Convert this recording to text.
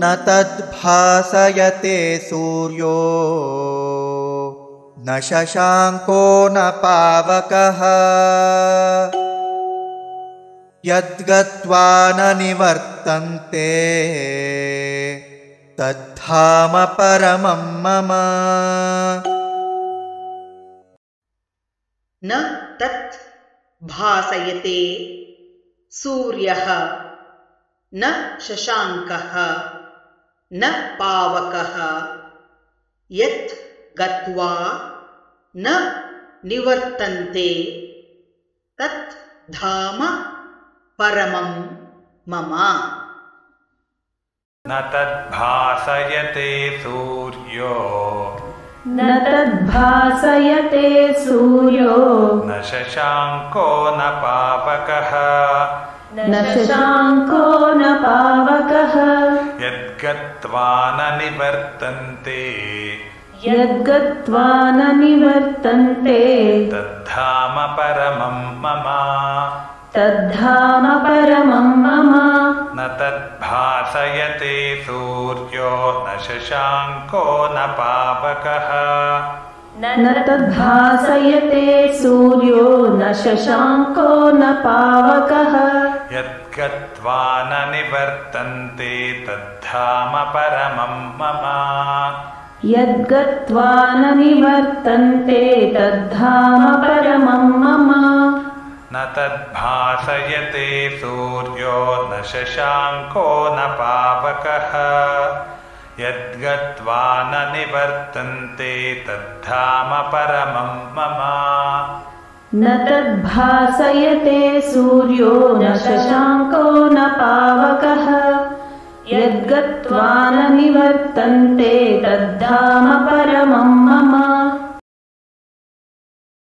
न तद्भासयते सूर्यो न शशाङ्को न पावकः यद्गत्वा न निवर्तन्ते तद्धाम परमं मम। न तत् भासयते सूर्यः न शशाङ्कः न पावकः यत् गत्वा न निवर्तन्ते तत् धाम परमं मम। न तद्भासयते सूर्यो न तद्भासयते सूर्यो न शशाङ्को न पावकः न शशाङ्को न पावकः यद्गत्वा न निवर्तन्ते यद्गत्वा न निवर्तन्ते तद्धाम परमं मम। तद्धाम परमं मम। न तद्भासयते सूर्यो न शशाङ्को न पावकः न तद्भासयते सूर्यो न शशाङ्को न पावकः यद्गत्वा न निवर्तन्ते तद्धाम परमं मम। यद्गत्वा न निवर्तन्ते तद्धाम परमं मम। न तद्भासयते सूर्यो न शशाङ्को न पावकः यद्गत्वा न निवर्तन्ते तद्धाम परमं मम। न तद्भासयते सूर्यो न शशाङ्को न पावकः यद्गत्वा न निवर्तन्ते तद्धाम परमं मम।